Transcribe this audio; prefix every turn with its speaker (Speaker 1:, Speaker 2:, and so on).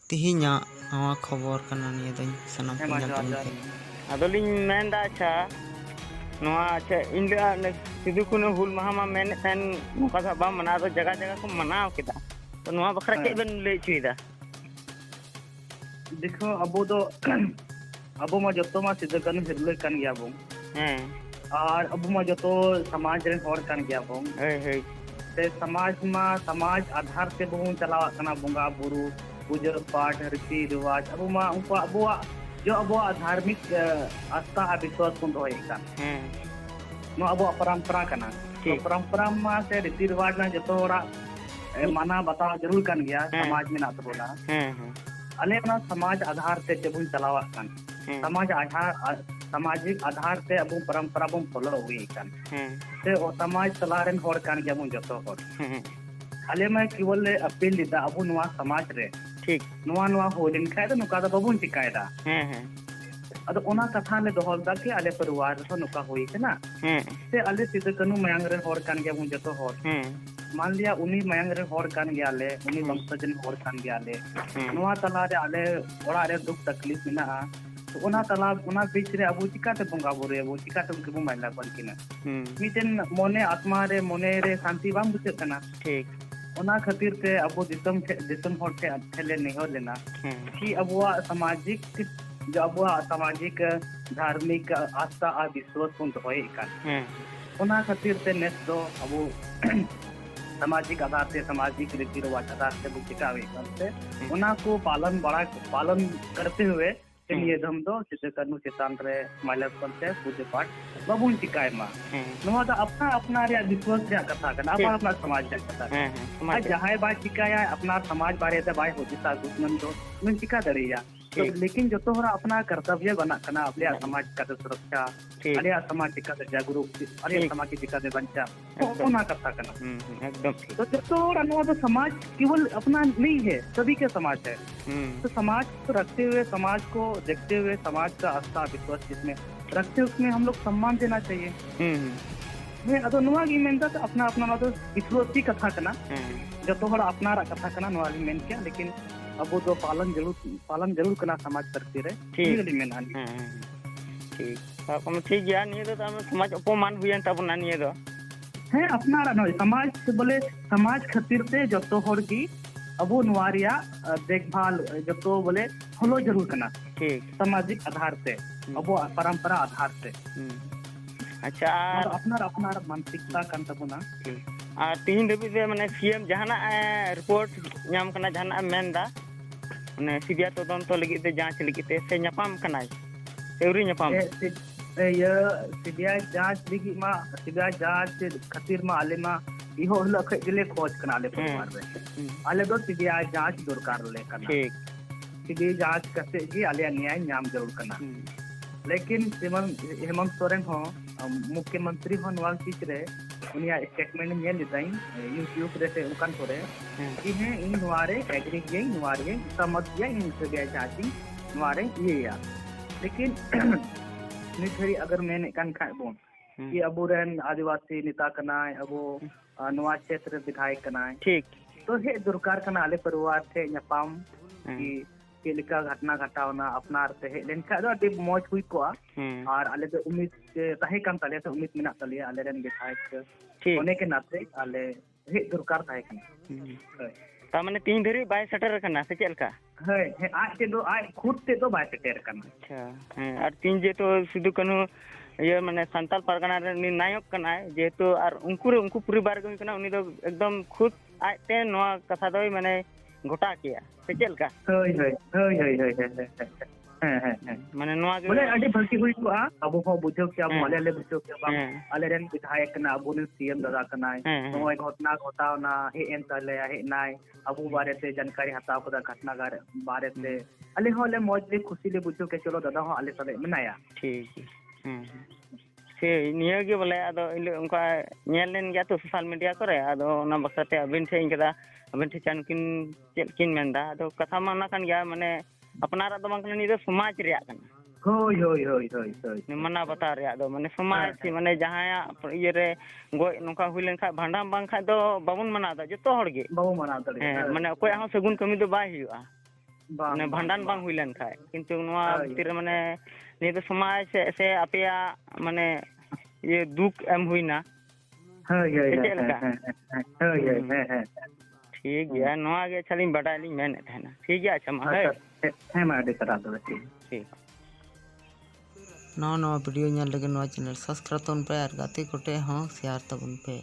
Speaker 1: ᱛᱮᱦᱮᱧᱟᱜ ᱱᱟᱣᱟ ᱠᱷᱚᱵᱚᱨ ᱠᱟᱱᱟ ᱱᱤᱭᱟᱹ ᱫᱚᱧ ᱥᱟᱱᱟᱢ ᱠᱚ ᱧᱮᱞ ᱛᱟᱵᱚᱱ ᱯᱮ
Speaker 2: ᱟᱫᱚᱞᱤᱧ ᱢᱮᱱᱫᱟ ᱟᱪᱪᱷᱟ ᱱᱚᱣᱟ ᱟᱪᱪᱷᱟ ᱤᱧ ᱞᱟᱹᱭᱟ ᱥᱤᱫᱩ ᱠᱟᱹᱱᱦᱩ ᱦᱩᱞ ᱢᱟᱦᱟ ᱢᱟ ᱢᱮᱱᱮᱫ ᱛᱟᱦᱮᱱ ᱱᱚᱝᱠᱟ ᱫᱚ ᱵᱟᱝ ᱢᱟᱱᱟᱣ, ᱟᱫᱚ ᱡᱟᱭᱜᱟ ᱡᱟᱭᱜᱟ ᱠᱚ ᱢᱟᱱᱟᱣ ᱠᱮᱫᱟ, ᱛᱚ ᱱᱚᱣᱟ ᱵᱟᱠᱷᱨᱟ ᱪᱮᱫ ᱵᱮᱱ ᱞᱟᱹᱭ ᱦᱚᱪᱚᱭᱮᱫᱟ?
Speaker 3: देखो अबो दो अबो मा जतो मा सिद्ध कानून हिरले कान गया बो
Speaker 2: ᱦᱮᱸ
Speaker 3: और अबो मा जतो समाज रे होर कान गया बो
Speaker 2: ᱦᱳᱭ ᱦᱳᱭ
Speaker 3: ते समाज आधार से बो चलावा कना बोंगा बुरु पूजा पाठ रीति रिवाज अबो मा उनको अबो जो अबो धार्मिक आस्था और विश्वास को दोय कान
Speaker 2: ᱦᱮᱸ
Speaker 3: नो अबो परंपरा कना तो परंपरा मा से रीति रिवाज ना जतो होरा माना बताओ जरूर कान गया समाज में ना तो बोला
Speaker 2: ᱦᱮᱸ ᱦᱮᱸ
Speaker 3: अले अपना समाज आधार से जब चलावा कान समाज आधार सामाजिक आधार से अब परंपरा बो फॉलो हुई कान से ओ समाज चलारेन होर कान जमु जतो होर अले में केवल अपील लिदा अब नवा समाज रे
Speaker 2: ठीक
Speaker 3: नवा नवा होलिन खाय तो नुका तो बबुन चिकायदा अदो ओना कथा ले दोहलदा कि अले परिवार तो नुका होई केना से अले सिद्ध कानू मयांग रे होर कान जमु जतो होर मान लिया उनी मयांग रे होर कान गया ले उनी वंशजन होर कान गया ले नवा तला रे आले ओड़ा रे दुख तकलीफ मिना तो ओना तला ओना बीच रे अबु चिकाते बोंगा बोरे अबु चिकाते उनके माइला बलकिना मिटेन मोने आत्मा रे मोने रे शांति बाम बुझे कना
Speaker 2: ठीक
Speaker 3: ओना खातिर ते अबु दिसम होर के थेले नेहो लेना कि अबुआ सामाजिक जो अबुआ सामाजिक धार्मिक आस्था आ विश्वास को होय कान ओना खातिर ते नेस दो अबु सामाजिक आधार से सामाजिक रीति रिवाज आधार से बुझिकावे करते उना को पालन करते हुए ये धम दो सिद्ध कानू चेतान रे माइलस करते पूजा पाठ बाबुन चिकाय मा नवा दा अपना अपना रे विश्वास रे कथा कना अपना अपना समाज रे कथा आज जहाय बा चिकाया अपना समाज बारे ते बाय होजिता दुश्मन दो मन चिका दरिया तो लेकिन जो तो हरा अपना कर्तव्य बना कना अपने समाज का सुरक्षा अरे समाज का जागरूक अरे समाज की का बंचा कोना करता कना
Speaker 2: एकदम
Speaker 3: तो जो तो हरा तो समाज केवल अपना नहीं है सभी के समाज है तो समाज को रखते हुए समाज को देखते हुए समाज का आस्था विश्वास जिसमें रखते उसमें हम लोग सम्मान देना चाहिए मैं अदो नुआ की मेन तो अपना अपना तो विश्वास की कथा कना जो तो हरा अपना कथा कना नुआ की मेन क्या लेकिन अब तो पालन जरूर करना समाज करते रहे ठीक में
Speaker 2: ठीक ठीक गया निये तो समाज अपमान हुयन तबना निये दो
Speaker 3: है अपना समाज बोले समाज खातिर से जो तो होर की अब नुआरिया देखभाल जो तो बोले फॉलो जरूर करना
Speaker 2: ठीक
Speaker 3: सामाजिक आधार से अब परंपरा आधार से
Speaker 2: अच्छा
Speaker 3: अपना अपना मानसिकता कान तबना
Speaker 2: और तीन धबी माने सीएम जहाना रिपोर्ट नाम कना जहाना मेनदा माने सीबीआई तदंत लगित ते जांच लगित से ᱧᱟᱯᱟᱢ कनाय एवरी ᱧᱟᱯᱟम
Speaker 3: ये सीबीआई जांच लगी मा सीबीआई जांच खातिर मा आले मा इहो हला खले खोज कना आले परिवार रे आले दो सीबीआई जांच दरकार ले कना
Speaker 2: ठीक
Speaker 3: सीबीआई जांच करते जी आले न्याय नाम जरूर कना लेकिन हेमंत सोरेन हो मुख्यमंत्री हो नवा चीज रे उनिया स्टेटमेंट में लिदाइन यूट्यूब रे से उनकान करे कि है इन नवारे एग्री गई नवारे समझ गया इन से गया जाती नवारे ये या लेकिन निथरी अगर मैंने कान खाए बोन कि अबुरन आदिवासी नेता कनाय अबो नवा क्षेत्र विधायक कनाय
Speaker 2: ठीक
Speaker 3: तो हे दुरकार कना आले परिवार थे ᱧᱟᱯᱟᱢ कि केलिका घटना घटावना अपनार से हे लेन खा दो मौज हुई को और आले तो उम्मीद ताहे कान ताले तो उम्मीद मिना ताले आले रन विधायक होने के नाते आले हे दुरकार ताहे कना
Speaker 2: ता माने तीन धरी बाय सटर कना से चलका
Speaker 3: है आज के दो आज खुद से तो बाय सटर कना
Speaker 2: अच्छा हैं और तीन जे तो सिद्धू कानू ये माने संताल परगना रे नायक कना जेहेतु और उनको परिवार गई कना उनी दो एकदम खुद आते नवा कथा दो माने घोटा किया से चलका
Speaker 3: होय
Speaker 2: माने नवा
Speaker 3: बोले अडी भक्ति हुई को अब हो बुझो क्या बोले ले बुझो क्या बा आले रन विधायक ना अब ने सीएम दादा कना तो घटना घटावना हे एन तले हे नाय अबु बारे से जानकारी हताव को घटना बारे से अले होले मौज ले खुशी ले बुझो के चलो दादा हो आले तले मनाया
Speaker 2: ठीक से निया के बोले अदो उनका नेल लेन गया तो सोशल मीडिया करे अदो ना बखते अबिन ठे इनकदा अबिन ठे चान किन चेल किन मेंदा अदो कथा मा ना कान गया माने अपनारा दो बंकन नि दो समाज रिया कना
Speaker 3: होय
Speaker 2: मना बता रिया दो माने समाज माने जहाया ये रे गो नोका हुइलेन खा भांडाम बांग खा दो बाबुन मना दा जतो हड़ गे
Speaker 3: बाबु मना दा
Speaker 2: माने कोय हा सगुन कमी दो बाय हुआ ᱢᱟᱱᱮ ᱵᱷᱟᱸᱰᱟᱱ ᱵᱟᱝ ᱦᱩᱭ ᱞᱮᱱ ᱠᱷᱟᱡ ᱠᱤᱱᱛᱩ ᱱᱚᱣᱟ ᱵᱷᱤᱛᱤᱨ ᱨᱮ ᱢᱟᱱᱮ ᱱᱤᱭᱟᱹ ᱫᱚ ᱥᱚᱢᱟᱡᱽ से ᱟᱯᱮᱭᱟᱜ ᱢᱟᱱᱮ ᱤᱭᱟᱹ ᱫᱩᱠ ᱮᱢ ᱦᱩᱭᱱᱟ
Speaker 3: ᱦᱳᱭ ᱦᱳᱭ
Speaker 2: ᱪᱮᱫ ᱞᱮᱠᱟ
Speaker 3: ᱦᱳᱭ ᱦᱳᱭ ᱦᱮᱸ
Speaker 2: ᱴᱷᱤक ᱜᱮᱭᱟ ᱱᱚᱣᱟ ᱜᱮ ᱟᱪᱪᱷᱟ ᱞᱤᱧ ᱵᱟᱰᱟᱭ ᱞᱤᱧ ᱢᱮᱱᱮᱫ ᱛᱟᱦᱮᱱᱟ ᱴᱷᱤक ᱜᱮᱭᱟ ᱟᱪᱪᱷᱟ ᱢᱟ
Speaker 3: ᱦᱮᱸ ᱢᱟ ᱟᱹᱰᱤ ᱥᱟᱨᱦᱟᱣ ᱛᱚᱵᱮ
Speaker 2: ᱴᱷᱤक
Speaker 1: नवा नवा वीडियो ñel लगे नवा चैनल सब्सक्राइब तबन पे और गाते कोटे हाँ शेयर तबन पे।